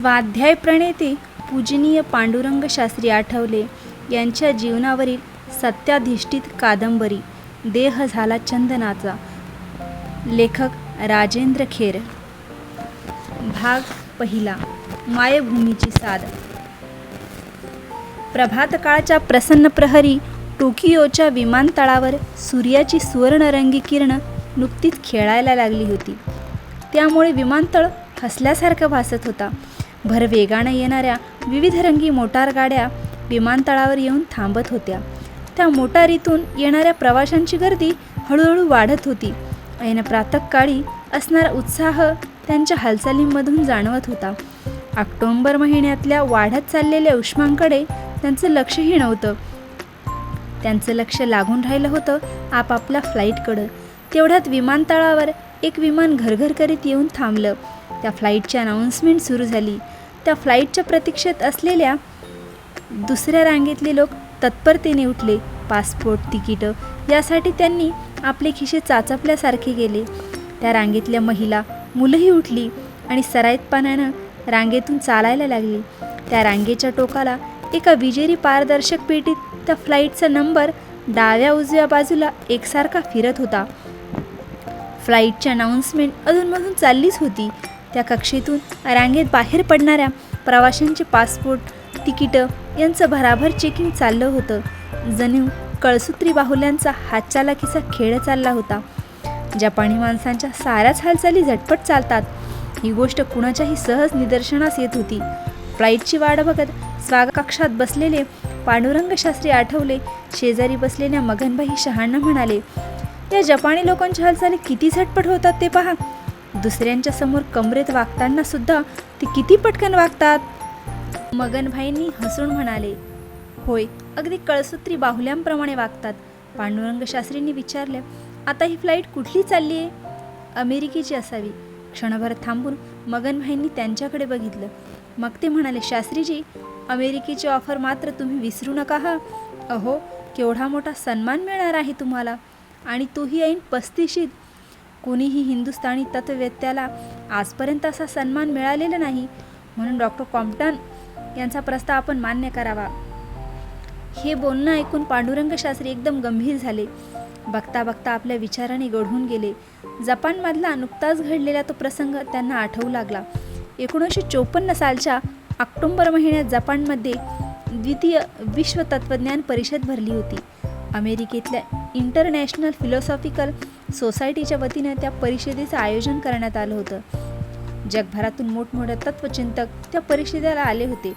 स्वाध्याय प्रणेते पूजनीय पांडुरंग शास्त्री आठवले यांच्या जीवनावरील सत्याधिष्ठित कादंबरी देह झाला चंदनाचा. लेखक राजेंद्र खेर. भाग पहिला. मायभूमीची साद. प्रभातकाळच्या प्रसन्न प्रहरी टोकियोच्या विमानतळावर सूर्याची सुवर्णरंगी किरण नुकतीच खेळायला लागली होती. त्यामुळे विमानतळ हसल्यासारखं भासत होता. भर वेगाने येणाऱ्या विविध रंगी मोटारगाड्या विमानतळावर येऊन थांबत होत्या. त्या मोटारीतून येणाऱ्या प्रवाशांची गर्दी हळूहळू वाढत होती. ऐन प्रातःकाळी असणारा उत्साह त्यांच्या हालचालींमधून जाणवत होता. ऑक्टोबर महिन्यातल्या वाढत चाललेल्या उष्मांकडे त्यांचं लक्षही नव्हतं. त्यांचं लक्ष लागून राहिलं होतं आपापल्या फ्लाईटकडं. तेवढ्यात विमानतळावर एक विमान घरघर करीत येऊन थांबलं. त्या फ्लाईटची अनाऊन्समेंट सुरू झाली. त्या फ्लाईटच्या प्रतीक्षेत असलेल्या दुसऱ्या रांगेतले लोक तत्परतेने उठले. पासपोर्ट, तिकीटं यासाठी त्यांनी आपले खिसे चाचपल्यासारखे केले. त्या रांगेतल्या महिला, मुलंही उठली आणि सराईतपणानं रांगेतून चालायला लागली. त्या रांगेच्या टोकाला एका विजेरी पारदर्शक पेटीत त्या फ्लाईटचा नंबर डाव्या उजव्या बाजूला एकसारखा फिरत होता. फ्लाईटची अनाऊन्समेंट अधूनमधून चाललीच होती. त्या कक्षेतून रांगेत बाहेर पडणाऱ्या प्रवाशांचे पासपोर्ट, तिकीटं यांचं भराभर चेकिंग चाललं होतं. जणू कळसूत्री बाहुल्यांचा हातचालाखीचा खेळ चालला होता. जपानी माणसांच्या साऱ्याच हालचाली झटपट चालतात ही गोष्ट कुणाच्याही सहज निदर्शनास येत होती. फ्लाईटची वाट बघत स्वागतकक्षात बसलेले पांडुरंग शास्त्री आठवले शेजारी बसलेल्या मगनभाई शहांना म्हणाले, या जपानी लोकांच्या हालचाली किती झटपट होतात ते पहा. दुसऱ्यांच्या समोर कमरेत वागताना सुद्धा ते किती पटकन वागतात. मगनभाईंनी हसून म्हणाले, होय, अगदी कळसूत्री बाहुल्यांप्रमाणे वागतात. पांडुरंग शास्त्रींनी विचारलं, आता ही फ्लाईट कुठली चालली आहे? अमेरिकेची असावी. क्षणभर थांबून मगनभाईंनी त्यांच्याकडे बघितलं. मग ते म्हणाले, शास्त्रीजी, अमेरिकेची ऑफर मात्र तुम्ही विसरू नका हा. अहो, केवढा मोठा सन्मान मिळणार आहे तुम्हाला, आणि तोही ऐन 35शीत. कोणीही हिंदुस्थानी तत्ववेत्याला आजपर्यंत असा सन्मान मिळालेला नाही. म्हणून डॉक्टर कॉम्प्टन यांचा प्रस्ताव आपण मान्य करावा. हे बोलणं ऐकून पांडुरंग शास्त्री एकदम गंभीर झाले. बघता बघता आपल्या विचाराने गढून गेले. जपानमधला नुकताच घडलेला तो प्रसंग त्यांना आठवू लागला. 1954 सालच्या ऑक्टोबर महिन्यात जपानमध्ये द्वितीय विश्व तत्त्वज्ञान परिषद भरली होती. अमेरिकेतल्या इंटरनॅशनल फिलॉसॉफिकल सोसायटीच्या वतीनं त्या परिषदेचं आयोजन करण्यात आलं होतं. जगभरातून मोठमोठे तत्त्वचिंतक त्या परिषदेला आले होते.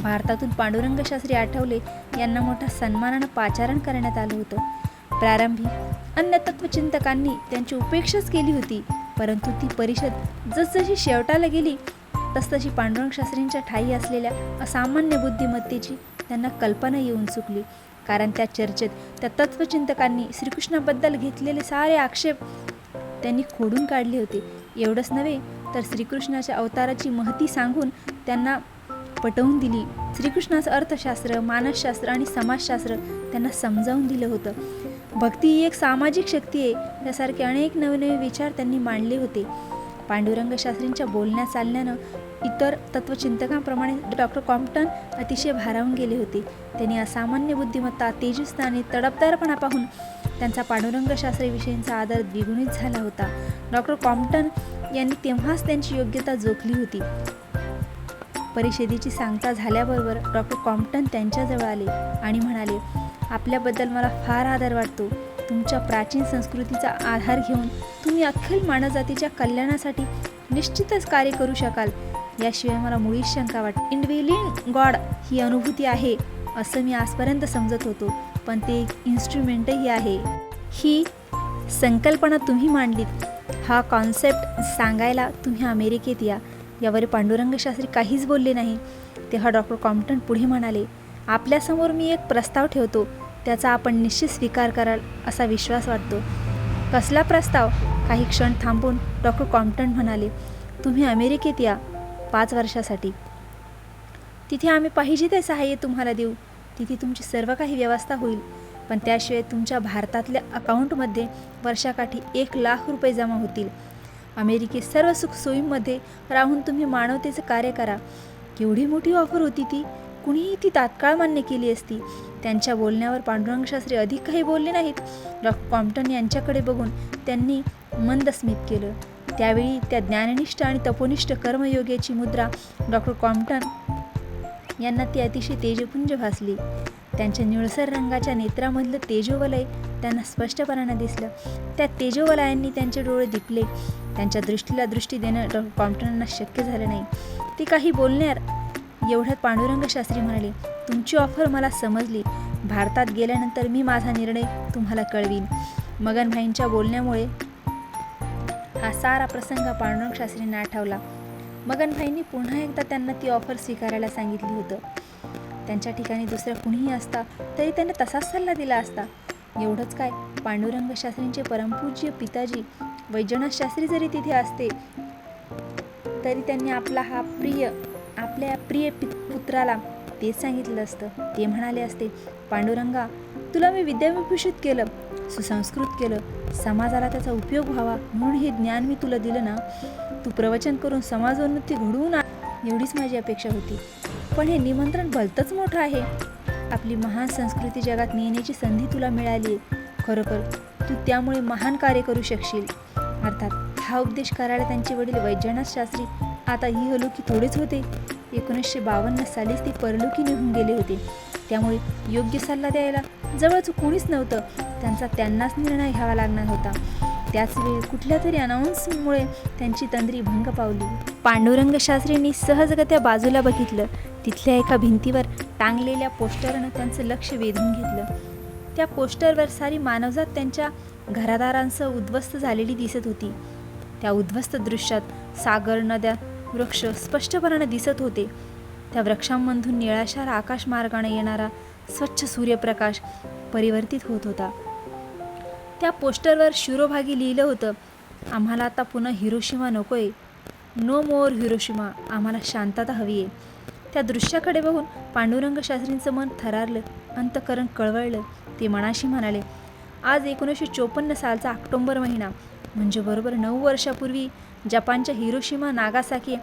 भारतातून पांडुरंग शास्त्री आठवले यांना मोठ्या सन्मानानं पाचारण करण्यात आलं होतं. प्रारंभी अन्य तत्त्वचिंतकांनी त्यांची उपेक्षाच केली होती, परंतु ती परिषद जसजशी शेवटाला गेली तसतशी पांडुरंग शास्त्रींच्या ठायी असलेल्या असामान्य बुद्धिमत्तेची त्यांना कल्पना येऊन चुकली. कारण त्या चर्चेत त्या तत्त्वचिंतकांनी श्रीकृष्णाबद्दल घेतलेले सारे आक्षेप त्यांनी खोडून काढले होते. एवढंच नव्हे तर श्रीकृष्णाच्या अवताराची महती सांगून त्यांना पटवून दिली. श्रीकृष्णाचं अर्थशास्त्र, मानसशास्त्र आणि समाजशास्त्र त्यांना समजावून दिलं होतं. भक्ती ही एक सामाजिक शक्ती आहे, त्यासारखे अनेक नवनवे विचार त्यांनी मांडले होते. पांडुरंग शास्त्रींच्या बोलण्या चालण्यानं इतर तत्त्वचिंतकांप्रमाणे डॉक्टर कॉम्प्टन अतिशय भारावून गेले होते. त्यांनी असामान्य बुद्धिमत्ता, तेजस्वी आणि तडफदारपणा पाहून त्यांचा पांडुरंग शास्त्रीविषयींचा आदर द्विगुणित झाला होता. डॉक्टर कॉम्प्टन यांनी तेव्हाच त्यांची योग्यता जोखली होती. परिषदेची सांगता झाल्याबरोबर डॉक्टर कॉम्प्टन त्यांच्याजवळ आले आणि म्हणाले, आपल्याबद्दल मला फार आदर वाटतो. तुमच्या प्राचीन संस्कृतीचा आधार घेऊन तुम्ही अखिल मानवजातीच्या कल्याणासाठी निश्चितच कार्य करू शकाल, याशिवाय मला मुळीच शंका वाटते. इंडिव्हिज्युअल गॉड ही अनुभूती आहे असं मी आजपर्यंत समजत होतो, पण ते एक इन्स्ट्रुमेंटही आहे. ही संकल्पना तुम्ही मांडलीत, हा कॉन्सेप्ट सांगायला तुम्ही अमेरिकेत या. यावर पांडुरंग शास्त्री काहीच बोलले नाही. तेव्हा डॉक्टर कॉम्प्टन पुढे म्हणाले, आपल्यासमोर मी एक प्रस्ताव ठेवतो, त्याचा आपण निश्चित स्वीकार कराल असा विश्वास वाटतो. कसला प्रस्ताव? काही क्षण थांबून डॉक्टर कॉम्प्टन म्हणाले, तुम्ही अमेरिकेत या 5 वर्षासाठी. तिथे आम्ही पाहिजे ते सहाय्य तुम्हाला देऊ. तिथे तुमची सर्व काही व्यवस्था होईल, पण त्याशिवाय तुमच्या भारतातल्या अकाउंटमध्ये वर्षाकाठी 1 लाख रुपये जमा होतील. अमेरिकेत सर्व सुखसोयींमध्ये राहून तुम्ही मानवतेचं कार्य करा. केवढी मोठी ऑफर होती ती. कुणीही ती तात्काळ मान्य केली असती. त्यांच्या बोलण्यावर पांडुरंग शास्त्री अधिक काही बोलले नाहीत. डॉक्टर कॉम्प्टन यांच्याकडे बघून त्यांनी मंद स्मित केलं. त्यावेळी त्या ज्ञाननिष्ठ आणि तपोनिष्ठ कर्मयोग्याची मुद्रा डॉक्टर कॉम्प्टन यांना ती अतिशय तेजपुंज भासली. त्यांच्या निळसर रंगाच्या नेत्रामधलं तेजोवलय त्यांना स्पष्टपणाने दिसलं. त्या तेजोवलयांनी त्यांचे डोळे दिपले. त्यांच्या दृष्टीला दृष्टी देणं डॉक्टर कॉम्प्टनांना शक्य झालं नाही. ते काही बोलणार एवढ्यात पांडुरंग शास्त्री म्हणाले, तुमची ऑफर मला समजली. भारतात गेल्यानंतर मी माझा निर्णय तुम्हाला कळवीन. मगनभाईंच्या बोलण्यामुळे हा सारा प्रसंग पांडुरंग शास्त्रींना आठवला. मगनभाईंनी पुन्हा एकदा त्यांना ती ऑफर स्वीकारायला सांगितली होतं. त्यांच्या ठिकाणी दुसरा कुणीही असता तरी त्याने तसाच सल्ला दिला असता. एवढंच काय, पांडुरंग शास्त्रींचे परमपूज्य पिताजी वैजनाथ शास्त्री जरी तिथे असते तरी त्यांनी आपल्या प्रिय पुत्राला तेच सांगितलं असतं. ते म्हणाले असते, पांडुरंगा, तुला मी विद्याविभूषित केलं, सुसंस्कृत केलं, समाजाला त्याचा उपयोग व्हावा म्हणून हे ज्ञान मी तुला दिलं ना. तू प्रवचन करून समाजोन्नती घडवून एवढीच माझी अपेक्षा होती. पण हे निमंत्रण भलतंच मोठं आहे. आपली महान संस्कृती जगात नेण्याची संधी तुला मिळाली आहे. खरोखर तू त्यामुळे महान कार्य करू शकशील. अर्थात हा उपदेश करायला त्यांचे वडील वैजनाथ शास्त्री आता इहलोकी थोडेच होते. 1952 सालीच ते परलोकी निघून गेले होते. त्यामुळे योग्य सल्ला द्यायला जवळच कोणीच नव्हतं. त्यांनाच निर्णय घ्यावा लागणार होता. त्याच वेळी कुठल्या तरी अनाऊन्समुळे त्यांची तंद्री भंग पावली. पांडुरंग शास्त्रींनी सहजगत्या बाजूला बघितलं. तिथल्या एका भिंतीवर टांगलेल्या पोस्टरनं त्यांचं लक्ष वेधून घेतलं. त्या पोस्टरवर सारी मानवजात त्यांच्या घरादारांसह उद्ध्वस्त झालेली दिसत होती. त्या उद्ध्वस्त दृश्यात सागर, नद्या, वृक्ष स्पष्टपणाने दिसत होते. त्या वृक्षांमधून निळाशार आकाशमार्गाने येणारा स्वच्छ सूर्यप्रकाश परिवर्तित होत होता. त्या पोस्टरवर शिरोभागी लिहिलं होतं, आम्हाला आता पुन्हा हिरोशिमा नकोय. नो मोर हिरोशिमा. आम्हाला शांतता हवी आहे. त्या दृश्याकडे बघून पांडुरंग शास्त्रींचं मन थरारलं, अंतःकरण कळवळलं. ते मनाशी म्हणाले, आज 1954 सालचा ऑक्टोबर महिना, म्हणजे बरोबर 9 वर्षापूर्वी जपानच्या हिरोशिमा, नागासाकी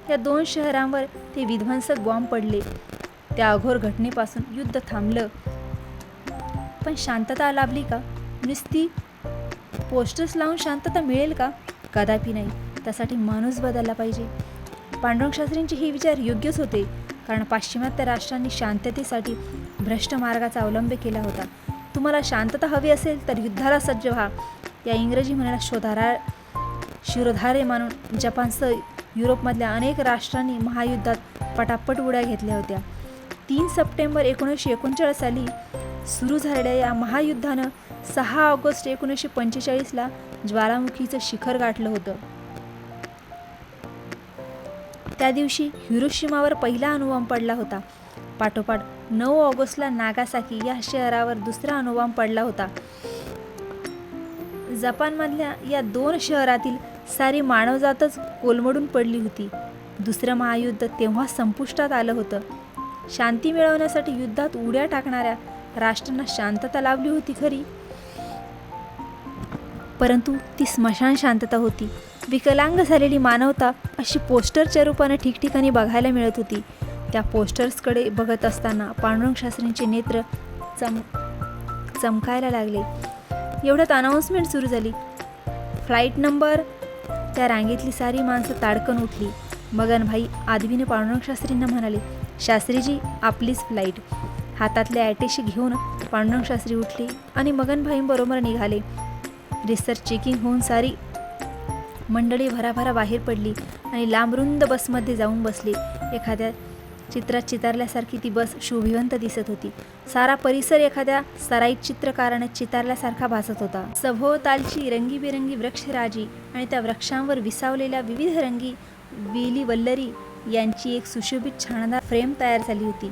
या 2 शहरांवर ते विध्वंसक बॉम्ब पडले. त्या अघोर घटनेपासून युद्ध थांबलं. पण शांतता लाभली का? नुसती पोस्टर्स लावून शांतता मिळेल का? कदापि नाही. त्यासाठी माणूस बदलला पाहिजे. पांडुरंग शास्त्रींचे हे विचार योग्यच होते, कारण पाश्चिमात्य राष्ट्रांनी शांततेसाठी भ्रष्ट मार्गाचा अवलंब केला होता. तुम्हाला शांतता हवी असेल तर युद्धाला सज्ज व्हा, या इंग्रजी म्हणाला शिरोधार्य मानून जपानसह युरोपमधल्या अनेक राष्ट्रांनी महायुद्धात पटापट उड्या घेतल्या होत्या. 3 सप्टेंबर 1939 साली सुरू झालेल्या या महायुद्धानं 6 ऑगस्ट 1945ला ज्वालामुखीचं शिखर गाठलं होतं. त्या दिवशी हिरोशिमावर पहिला अणुबॉम्ब पडला होता. पाठोपाठ 9 ऑगस्टला नागासाकी या शहरावर दुसरा अणुबॉम्ब पडला होता. जपानमधल्या या 2 शहरातील सारी मानवजातच कोलमडून पडली होती. दुसरं महायुद्ध तेव्हा संपुष्टात आलं होतं. शांती मिळवण्यासाठी युद्धात उड्या टाकणाऱ्या राष्ट्रांना शांतता लाभली होती खरी, परंतु ती स्मशान शांतता होती. विकलांग झालेली मानवता अशी पोस्टरच्या रूपाने ठिकठिकाणी बघायला मिळत होती. त्या पोस्टर्सकडे बघत असताना पांडुरंग शास्त्रींचे नेत्र चमकायला लागले. एवढ्यात अनाऊन्समेंट सुरू झाली. Flight number. त्या रांगेतली सारी माणसं ताडकन उठली. मगनभाई आदवीने पांडुरंग शास्त्रींना म्हणाले, शास्त्रीजी, आपलीच फ्लाईट. हातातले ॲटेशी घेऊन पांडुरंग शास्त्री उठले आणि मगनभाईंबरोबर निघाले. रिसर्च चेकिंग होऊन सारी मंडळी भराभरा बाहेर पडली आणि लांबरुंद बसमध्ये जाऊन बसली. एखाद्या चित्रात चितारल्यासारखी ती बस शोभिवंत दिसत होती. सारा परिसर एखाद्या सराईत चित्रकाराने चितारल्यासारखा भासत होता. सभोवतालची रंगीबेरंगी वृक्षराजी आणि त्या वृक्षांवर विसावलेल्या विविध रंगी वेली वल्लरी यांची एक सुशोभित छानदार फ्रेम तयार झाली होती.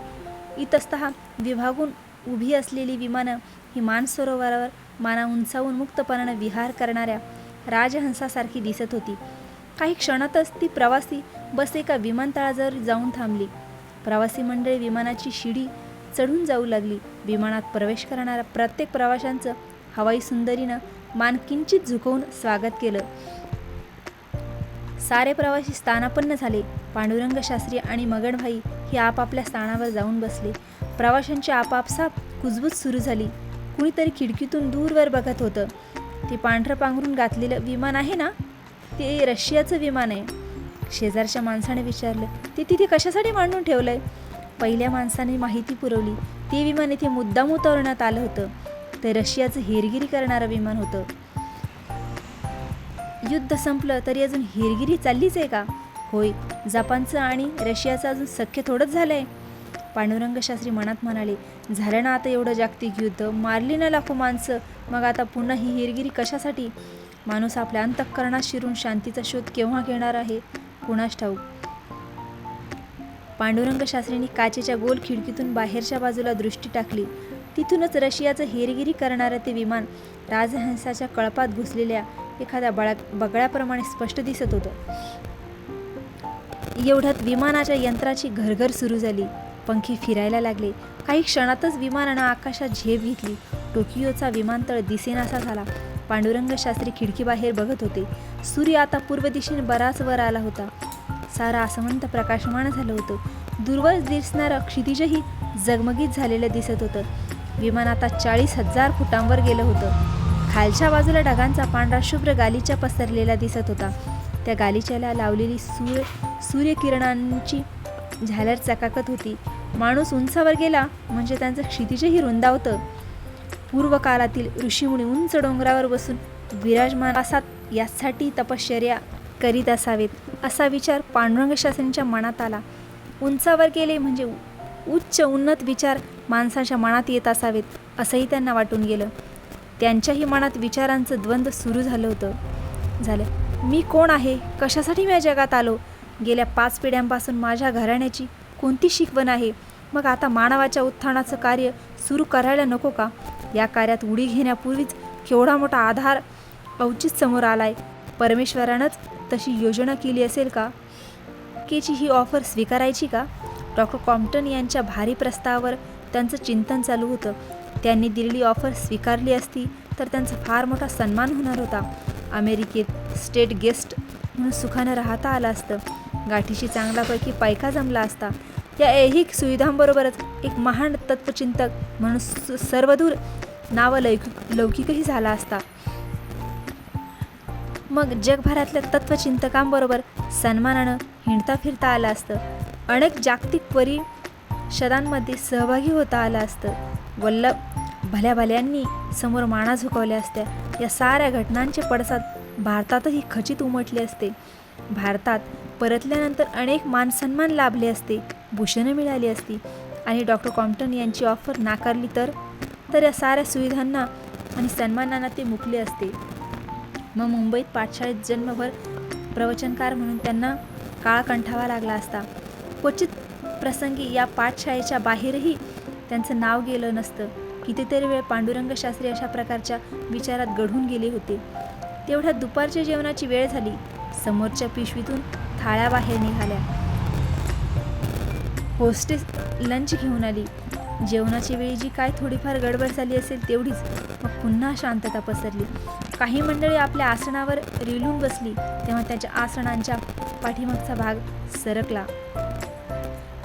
इतस्तः विभागून उभी असलेली विमानं ही मानसरोवरावर माना उंचावून मुक्तपणाने विहार करणाऱ्या राजहंसासारखी दिसत होती. काही क्षणातच ती प्रवासी बस एका विमानतळाजवळ जाऊन थांबली. प्रवासी मंडळी विमानाची शिडी चढून जाऊ लागली. विमानात प्रवेश करणाऱ्या प्रत्येक प्रवाशांचं हवाई सुंदरीनं मान किंचित झुकवून स्वागत केलं. सारे प्रवासी स्थानापन्न झाले. पांडुरंग शास्त्री आणि मगनभाई हे आपापल्या स्थानावर जाऊन बसले. प्रवाशांची आपापसात कुजबूज सुरू झाली. कुणीतरी खिडकीतून दूरवर बघत होतं. ते पांढरं पांघरून घातलेलं विमान आहे ना, ते रशियाचं विमान आहे. शेजारच्या माणसाने विचारलं, ते तिथे कशासाठी मांडून ठेवलंय? पहिल्या माणसाने माहिती पुरवली, ते विमान इथे मुद्दाम उतरवण्यात आलं होतं. ते रशियाचं हेरगिरी करणारं विमान होतं. युद्ध संपलं तरी अजून हेरगिरी चाललीच आहे का? होय, जपानचं आणि रशियाचं अजून सख्य थोडंच झालंय. पांडुरंग शास्त्री मनात म्हणाले, झालं ना आता एवढं जागतिक युद्ध, मारली ना लाखो माणसं, मग आता पुन्हा ही हेरगिरी कशासाठी? माणूस आपल्या अंतःकरणात शिरून शांतीचा शोध केव्हा घेणार आहे कुणास ठाऊक. पांडुरंग शास्त्रींनी काचेच्या गोल खिडकीतून बाहेरच्या बाजूला दृष्टी टाकली. तिथूनच रशियाचं हेरगिरी करणारं ते विमान राजहंसाच्या कळपात घुसलेल्या एखाद्या बगळ्याप्रमाणे स्पष्ट दिसत होतं. एवढ्यात विमानाच्या यंत्राची घरघर सुरू झाली. पंखे फिरायला लागले. काही क्षणातच विमानानं आकाशात झेप घेतली. टोकियोचा विमानतळ दिसेनासा झाला. पांडुरंग शास्त्री खिडकीबाहेर बघत होते. सूर्य आता पूर्व दिशेने बराच वर आला होता. सारा आसमंत प्रकाशमान झालं होतं. दूरवर दिसणारं क्षितिजही झगमगीत झालेलं दिसत होतं. विमान आता 40,000 फुटांवर गेलं होतं. खालच्या बाजूला ढगांचा पांढरा शुभ्र गालिचा पसरलेला दिसत होता. त्या गालिच्याला लावलेली सूर्यकिरणांची झालर चकाकत होती. माणूस उंचावर गेला म्हणजे त्यांचं क्षितिजही रुंदावतं. पूर्व काळातील ऋषीमुनी उंच डोंगरावर बसून विराजमान असात यासाठी तपश्चर्या करीत असावेत, असा विचार पांडुरंग शास्त्रींच्या मनात आला. उंचावर गेले म्हणजे उच्च उन्नत विचार माणसाच्या मनात येत असावेत, असंही त्यांना वाटून गेलं. त्यांच्याही मनात विचारांचं द्वंद्व सुरू झालं. मी कोण आहे? कशासाठी मी या जगात आलो? गेल्या 5 पिढ्यांपासून माझ्या घराण्याची कोणती शिकवण आहे? मग आता मानवाच्या उत्थानाचं कार्य सुरू करायला नको का? या कार्यात उडी घेण्यापूर्वीच केवढा मोठा आधार अवचित समोर आलाय. परमेश्वरानंच तशी योजना केली असेल का? केची ही ऑफर स्वीकारायची का? डॉक्टर कॉम्प्टन यांच्या भारी प्रस्तावावर त्यांचं चिंतन चालू होतं. त्यांनी दिलेली ऑफर स्वीकारली असती तर त्यांचा फार मोठा सन्मान होणार होता. अमेरिकेत स्टेट गेस्ट म्हणून सुखानं राहता आलं असतं. गाठीशी चांगल्यापैकी पैका जमला असता. या ऐहिक सुविधांबरोबरच एक महान तत्वचिंतक म्हणून सर्वदूर नावलौकिकही झाला असता. मग जगभरातल्या तत्वचिंतकांबरोबर सन्मानानं हिंडता फिरता आलं असतं. अनेक जागतिक परिषदांमध्ये सहभागी होता आलं असतं. वल्लभ भल्याभल्यांनी समोर माना झुकवल्या असत्या. या साऱ्या घटनांचे पडसाद भारतातही खचित उमटले असते. भारतात परतल्यानंतर अनेक मानसन्मान लाभले असते, भूषणं मिळाली असती. आणि डॉक्टर कॉम्प्टन यांची ऑफर नाकारली तर या साऱ्या सुविधांना आणि सन्मानांना ते मुकले असते. मग मुंबईत पाठशाळेत जन्मभर प्रवचनकार म्हणून त्यांना काळ कंठावा लागला असता. क्वचित प्रसंगी या पाठशाळेच्या बाहेरही त्यांचं नाव गेलं नसतं. कितीतरी वेळ पांडुरंग शास्त्री अशा प्रकारच्या विचारात गढून गेले होते. तेवढ्यात दुपारच्या जेवणाची वेळ झाली. समोरच्या पिशवीतून थाळ्या बाहेर निघाल्या. होस्टेस लंच घेऊन आली. जेवणाच्या वेळी जी काय थोडीफार गडबड झाली असेल तेवढीच. मग पुन्हा शांतता पसरली. काही मंडळी आपल्या आसनावर रेलून बसली तेव्हा त्याच्या आसनांच्या पाठीमागचा भाग सरकला.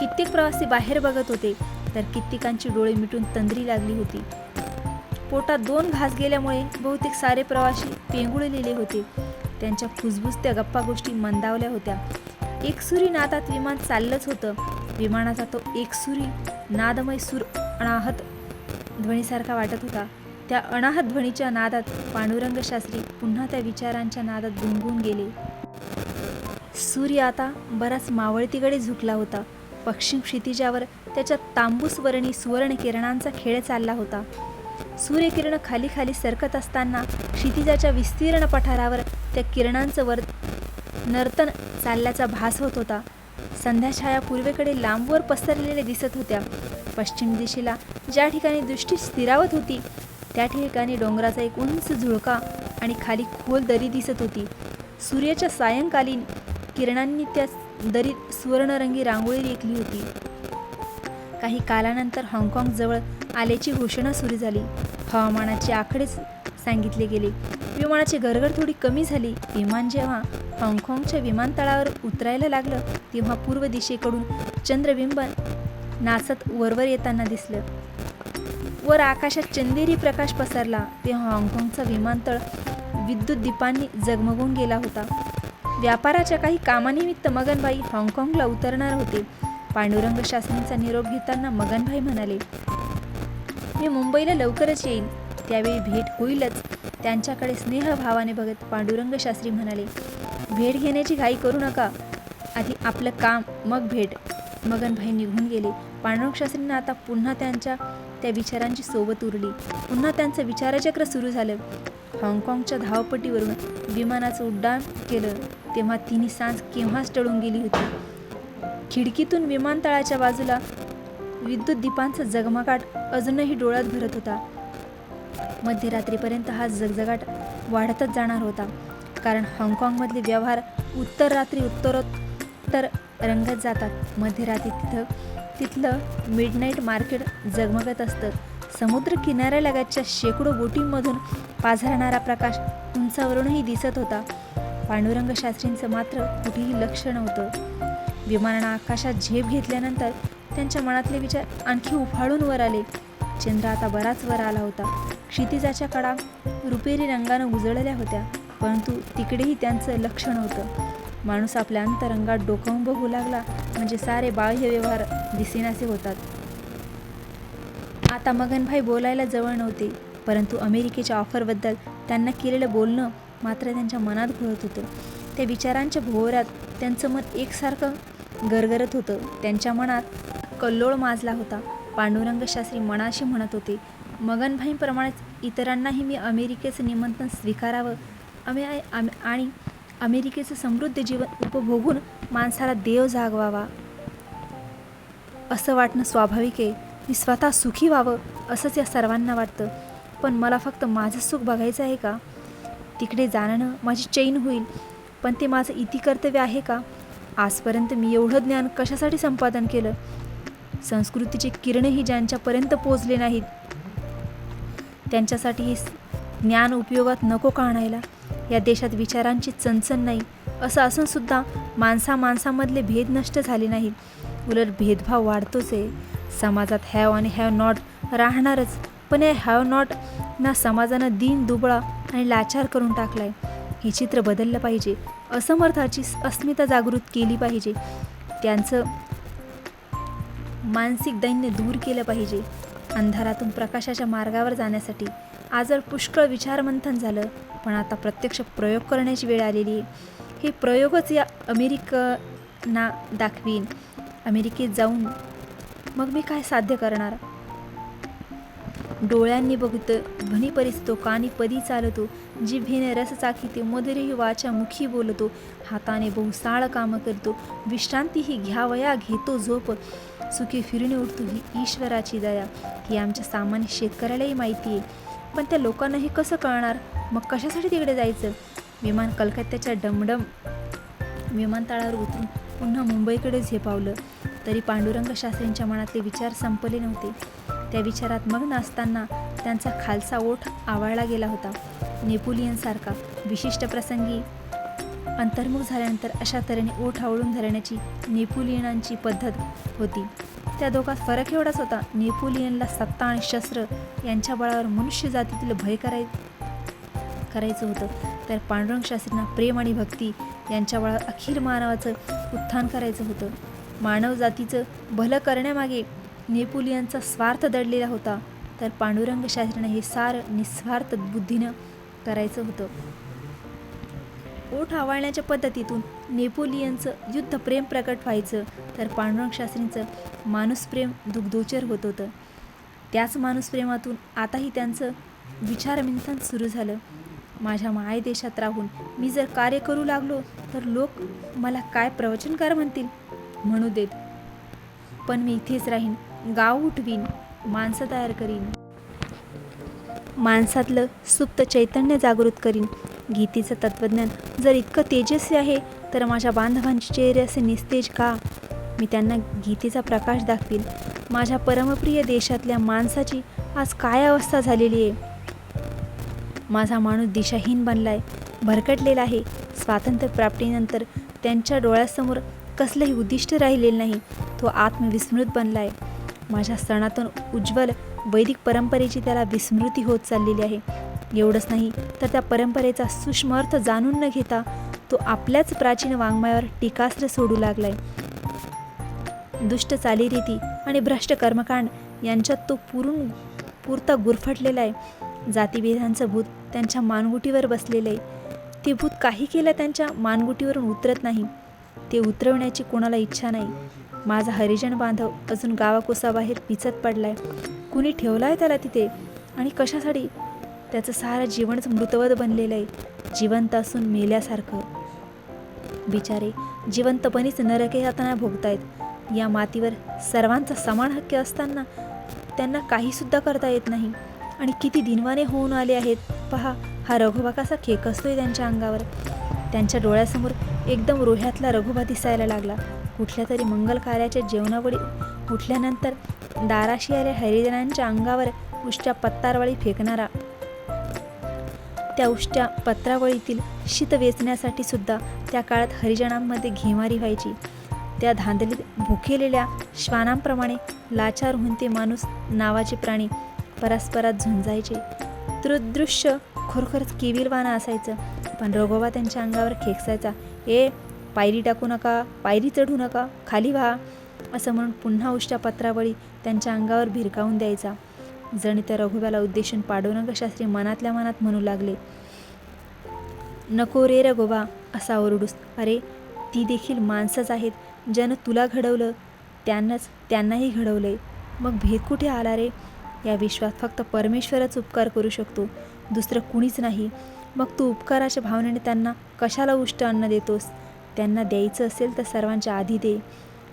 कित्येक प्रवासी बाहेर बघत होते तर कित्येकांची डोळे मिटून तंद्री लागली होती. पोटात 2 घास गेल्यामुळे बहुतेक सारे प्रवासी पेंगुळलेले होते. त्यांच्या फुसफुसत्या गप्पा गोष्टी मंदावल्या होत्या. एकसुरी नादात विमान चाललंच होतं. विमानाचा तो एकसुरी नादमय सूर अनाहत ध्वनीसारखा वाटत होता. त्या अनाहत ध्वनीच्या नादात पांडुरंग शास्त्री पुन्हा त्या विचारांच्या नादात गुंगून गेले. सूर्य आता बराच मावळतीकडे झुकला होता. पश्चिम क्षितिजावर त्याच्या तांबूसवर्णी सुवर्ण किरणांचा खेळ चालला होता. सूर्यकिरण खाली खाली सरकत असताना क्षितिजाच्या विस्तीर्ण पठारावर त्या किरणांचं नर्तन चालल्याचा भास होत होता. संध्याछाया पूर्वेकडे लांबवर पसरलेल्या दिसत होत्या. पश्चिम दिशेला ज्या ठिकाणी दृष्टी स्थिरावत होती त्या ठिकाणी डोंगराचा एक उंच झुळका आणि खाली खोल दरी दिसत होती. सूर्याच्या सायंकालीन किरणांनी त्या दरीत सुवर्णरंगी रांगोळी रेखली होती. काही कालानंतर हाँगकाँग जवळ आल्याची घोषणा सुरू झाली. हवामानाचे आकडेच सांगितले गेले. विमानाची गरगर थोडी कमी झाली. विमान जेव्हा हाँगकाँगच्या विमानतळावर उतरायला लागलं तेव्हा पूर्व दिशेकडून चंद्रबिंब नाचत वरवर येताना दिसलं. वर आकाशात चंदेरी प्रकाश पसरला तेव्हा हाँगकाँगचा विमानतळ विद्युत दीपांनी जगमगून गेला होता. व्यापाराच्या काही कामानिमित्त मगनभाई हाँगकाँगला उतरणार होते. पांडुरंग शास्त्रींचा निरोप घेताना मगनभाई म्हणाले, मी मुंबईला लवकरच येईन, त्यावेळी भेट होईलच. त्यांच्याकडे स्नेहभावाने बघत पांडुरंग शास्त्री म्हणाले, भेट घेण्याची घाई करू नका, आधी आपलं काम मग भेट. मगनभाई निघून गेले. पांडुरंग शास्त्रींना आता पुन्हा त्यांच्या त्या विचारांची सोबत उरली. पुन्हा त्यांचं विचारचक्र सुरू झालं. हाँगकाँगच्या धावपट्टीवरून विमानाचं उड्डाण केलं तेव्हा तिन्ही सांज केव्हाच टळून गेली होती. खिडकीतून विमानतळाच्या बाजूला विद्युत दीपांचा जगमगाट अजूनही डोळ्यात भरत होता. मध्यरात्रीपर्यंत हा जगजगाट वाढतच जाणार होता, कारण हाँगकाँगमधले व्यवहार उत्तर रात्री उत्तरोत्तर रंगत जातात. मध्यरात्री तिथलं मिडनाईट मार्केट जगमगत असतं. समुद्र किनाऱ्यालगतच्या शेकडो बोटींमधून पाझरणारा प्रकाश उंचावरूनही दिसत होता. पांडुरंग शास्त्रींचं मात्र कुठेही लक्ष नव्हतं. विमानानं आकाशात झेप घेतल्यानंतर त्यांच्या मनातले विचार आणखी उफाळून वर आले. चंद्र आता बराच वर आला होता. क्षितिजाच्या कडा रुपेरी रंगानं उजळल्या होत्या, परंतु तिकडेही त्यांचं लक्ष नव्हतं. माणूस आपल्या अंतरंगात डोकावून बघू लागला म्हणजे सारे बाह्य व्यवहार दिसेनासे होतात. आता मगनभाई बोलायला जवळ नव्हते, परंतु अमेरिकेच्या ऑफरबद्दल त्यांना केलेलं बोलणं मात्र त्यांच्या मनात घोळत होतं. त्या विचारांच्या भोवऱ्यात त्यांचं मन एकसारखं गरगरत होतं. त्यांच्या मनात कल्लोळ माजला होता. पांडुरंग शास्त्री मनाशी म्हणत होते, मगनभाईंप्रमाणेच इतरांनाही मी अमेरिकेचं निमंत्रण स्वीकारावं आणि अमेरिकेचं समृद्ध जीवन उपभोगून माणसाला देव जागवावा असं वाटणं स्वाभाविक आहे. मी स्वतः सुखी व्हावं असंच या सर्वांना वाटतं, पण मला फक्त माझं सुख बघायचं आहे का? तिकडे जाणं माझी चैन होईल, पण ते माझं इतिकर्तव्य आहे का? आजपर्यंत मी एवढं ज्ञान कशासाठी संपादन केलं? संस्कृतीचे किरणही ज्यांच्यापर्यंत पोचले नाहीत त्यांच्यासाठी हे ज्ञान उपयोगात नको का आणायला? या देशात विचारांची चणचण नाही असं असूनसुद्धा माणसामधले भेद नष्ट झाले नाहीत, उलट भेदभाव वाढतोच आहे. समाजात हॅव आणि हॅव नॉट राहणारच, पण या हॅव नॉट ना समाजानं दीन दुबळा आणि लाचार करून टाकलाय. हे चित्र बदललं पाहिजे. असमर्थाची अस्मिता जागृत केली पाहिजे. त्यांचं मानसिक दैन्य दूर केलं पाहिजे. अंधारातून प्रकाशाच्या मार्गावर जाण्यासाठी आजवर पुष्कळ विचारमंथन झालं, पण आता प्रत्यक्ष प्रयोग करण्याची वेळ आलेली आहे. हे प्रयोगच या अमेरिकना दाखवीन. अमेरिकेत जाऊन मग मी काय साध्य करणार? डोळ्यांनी बघतो, ध्वनी परिसतो, कानी पदी चालतो, जिभेने रस चाखिते, मधुरही वाचा मुखी बोलतो, हाताने बहुसाळ कामं करतो, विश्रांतीही घ्यावया घेतो झोप, सुखी फिरून उठतो ही ईश्वराची दया. ही आमच्या सामान्य शेतकऱ्यालाही माहिती आहे, पण त्या लोकांना हे कसं कळणार? मग कशासाठी तिकडे जायचं? विमान कलकत्त्याच्या डमडम विमानतळावर उतरून पुन्हा मुंबईकडे झेपावलं तरी पांडुरंग शास्त्रींच्या मनातले विचार संपले नव्हते. त्या विचारात मग्न असताना त्यांचा खालचा ओठ आवळला गेला होता. नेपोलियनसारखा विशिष्ट प्रसंगी अंतर्मुख झाल्यानंतर अशा तऱ्हेने ओठ आवळून धरण्याची नेपोलियनांची पद्धत होती. त्या दोघात फरक एवढाच होता, नेपोलियनला सत्ता आणि शस्त्र यांच्या बळावर मनुष्य जातीतील भय करायचं होतं, तर पांडुरंग शास्त्रींना प्रेम आणि भक्ती यांच्या बळावर अखिल मानवाचं उत्थान करायचं होतं. मानव जातीचं भलं करण्यामागे नेपोलियनचा स्वार्थ दडलेला होता, तर पांडुरंग शास्त्रींना हे सारं निस्वार्थ बुद्धीनं करायचं होतं. ओठ आवळण्याच्या पद्धतीतून नेपोलियनचं युद्धप्रेम प्रकट व्हायचं, तर पांडुरंग शास्त्रींचं माणूसप्रेम दुग्धोचर होत होतं. त्याच माणूसप्रेमातून आताही त्यांचं विचारमंथन सुरू झालं. माझ्या मायदेशात राहून मी जर कार्य करू लागलो तर लोक मला काय प्रवचनकार म्हणतील? म्हणू देत, पण मी इथेच राहीन, गाव उठवीन, माणसं तयार करीन, माणसातलं सुप्त चैतन्य जागृत करीन. गीतेचं तत्त्वज्ञान जर इतकं तेजस्वी आहे तर माझ्या बांधवांचे चेहरे असे निस्तेज का? मी त्यांना गीतेचा प्रकाश दाखवीन. माझ्या परमप्रिय देशातल्या माणसाची आज काय अवस्था झालेली आहे? माझा माणूस दिशाहीन बनलाय, भरकटलेला आहे, स्वातंत्र्यप्राप्तीनंतर त्यांच्या डोळ्यासमोर कसलंही उद्दिष्ट राहिलेलं नाही. तो आत्मविस्मृत बनला आहे. माझ्या सनातन उज्ज्वल वैदिक परंपरेची त्याला विस्मृती होत चाललेली आहे. एवढंच नाही तर त्या परंपरेचा सूक्ष्म अर्थ जाणून न घेता तो आपल्याच प्राचीन वाङ्मयावर टीकास्त्र सोडू लागलाय. दुष्ट चालीरीती आणि भ्रष्ट कर्मकांड यांच्यात तो पुरता गुरफटलेला आहे. जातीभेदांचं भूत त्यांच्या मानगुटीवर बसलेलं आहे. ते भूत काही केलं त्यांच्या मानगुटीवरून उतरत नाही. ते उतरवण्याची कोणाला इच्छा नाही. माझा हरिजन बांधव अजून गावाकोसाबाहेर पिचत पडलाय. कुणी ठेवलाय त्याला तिथे आणि कशासाठी? त्याचं सारं जीवनच मृतवत बनलेलं आहे, जिवंत असून मेल्यासारखं. बिचारे जिवंतपणीच नरके यातना भोगतायत. या मातीवर सर्वांचा समान हक्क असताना त्यांना काहीसुद्धा करता येत नाही. आणि किती दिनवाने होऊन आले आहेत. पहा, हा रघुबा कसा खेकसतोय त्यांच्या अंगावर. त्यांच्या डोळ्यासमोर एकदम रोह्यातला रघुबा दिसायला लागला. कुठल्या तरी मंगल कार्याच्या जेवणावळी उठल्यानंतर दाराशी आल्या हरिजनांच्या अंगावर उष्ट्या पत्तारवळी फेकणारा. त्या उष्ट्या पत्रावळीतील शीत वेचण्यासाठी सुद्धा त्या काळात हरिजनांमध्ये घेमारी व्हायची. त्या धांदलीत भुकेलेल्या श्वानांप्रमाणे लाचार होऊन ते माणूस नावाचे प्राणी परस्परात झुंजायचे. दृश्य खरोखरच केविलवाणं असायचं. पण रघुबा त्यांच्या अंगावर खेकसायचा. ए, पायरी टाकू नका, पायरी चढू नका, खाली व्हा, असं म्हणून पुन्हा उष्ट्या पत्रावळी त्यांच्या अंगावर भिरकावून द्यायचा. जण त्या रघुब्याला उद्देशून पांडुरंग शास्त्री मनातल्या मनात म्हणू लागले, नको रे रघुबा असा ओरडूस. अरे, ती देखील माणसंच आहेत. ज्यानं तुला घडवलं त्यांनाही घडवलंय. मग भेद कुठे आला रे? या विश्वात फक्त परमेश्वरच उपकार करू शकतो, दुसरं कुणीच नाही. मग तू उपकाराच्या भावनेने त्यांना कशाला उष्ट अन्न देतोस? त्यांना द्यायचं असेल तर सर्वांच्या आधी दे.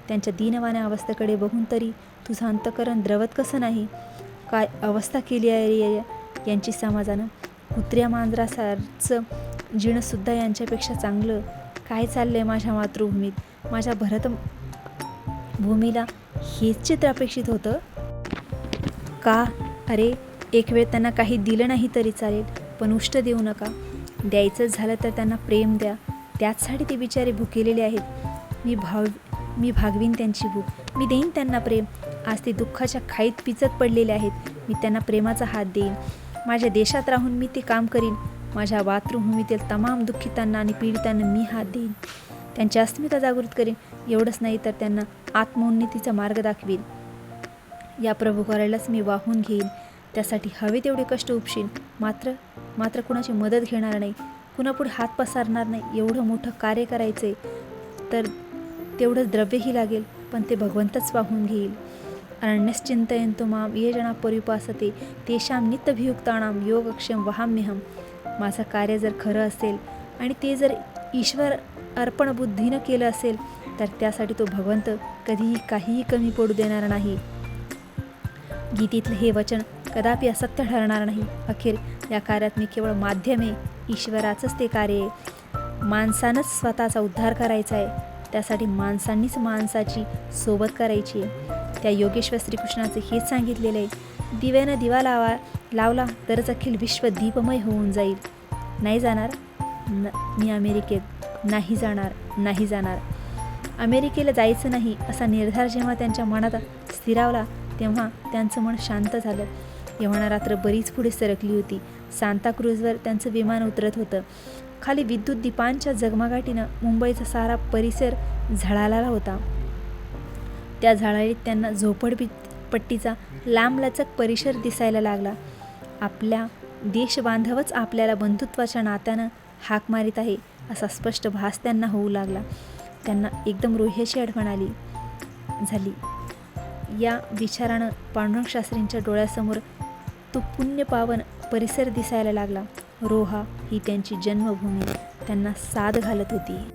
त्यांच्या दीनवाण्या अवस्थेकडे बघून तरी तुझं अंतःकरण द्रवत कसं नाही? काय अवस्था केली आहे रे यांची समाजानं. कुत्र्या मांजरासारचं जीणंसुद्धा यांच्यापेक्षा चांगलं. काय चाललंय माझ्या मातृभूमीत? माझ्या भरतभूमीला हेच चित्र अपेक्षित होतं का? अरे, एक वेळ त्यांना काही दिलं नाही तरी चालेल, पण उष्ट देऊ नका. द्यायचंच झालं तर त्यांना प्रेम द्या. त्याचसाठी ते बिचारे भुकेलेले आहेत. मी भागवीन त्यांची भूक. मी देईन त्यांना प्रेम. आज ते दुःखाच्या खाईत पिचत पडलेले आहेत. मी त्यांना प्रेमाचा हात देईन. माझ्या देशात राहून मी ते काम करीन. माझ्या मातृभूमीतील तमाम दुःखितांना आणि पीडितांना मी हात देईन. त्यांची अस्मिता जागृत करीन. एवढंच नाही तर त्यांना आत्मोन्नतीचा मार्ग दाखवीन. या प्रभू करायलाच मी वाहून घेईन. त्यासाठी हवे तेवढे कष्ट उपशीन. मात्र कुणाची मदत घेणार नाही, कुणापुढे हात पसरणार नाही. एवढं मोठं कार्य करायचंय तर तेवढंच द्रव्यही लागेल, पण ते भगवंतच वाहून घेईल. अनन्यश्चिंतयन्तो मां ये जना पर्युपासते तेषां नित्यभियुक्तानां योगक्षेम वहाम्यहम्. माझं कार्य जर खरं असेल आणि ते जर ईश्वर अर्पण बुद्धीनं केलं असेल तर त्यासाठी तो भगवंत कधीही काहीही कमी पडू देणार नाही. गीतेतलं हे वचन कदापि असत्य ठरणार नाही. अखेर या कार्यात मी केवळ माध्यम आहे. ईश्वराचंच ते कार्य आहे. माणसानंच स्वतःचा उद्धार करायचा आहे. त्यासाठी माणसांनीच माणसाची सोबत करायची आहे. त्या योगेश्वर श्रीकृष्णाचे हेच सांगितलेलं आहे. दिव्यानं दिवा लावला तरच अखिल विश्व दीपमय होऊन जाईल. नाही जाणार मी अमेरिकेत, नाही जाणार. अमेरिकेला जायचं नाही असा निर्धार जेव्हा त्यांच्या मनात स्थिरावला तेव्हा त्यांचं मन शांत झालं. यव्हाना रात्र बरीच पुढे सरकली होती. सांताक्रूझवर त्यांचं विमान उतरत होतं. खाली विद्युत दीपांच्या झगमगाटीनं मुंबईचा सारा परिसर झळाळला होता. त्या झळाळीत त्यांना झोपडपट्टीचा लांबलचक परिसर दिसायला लागला. आपल्या देशबांधवच आपल्याला बंधुत्वाच्या नात्यानं हाक मारित आहे असा स्पष्ट भास त्यांना होऊ लागला. त्यांना एकदम रोह्याची आठवण झाली. या विचारानं पांडुरंग शास्त्रींच्या डोळ्यासमोर तो पुण्यपावन परिसर दिसायला लागला. रोहा ही त्यांची जन्मभूमी त्यांना साद घालत होती.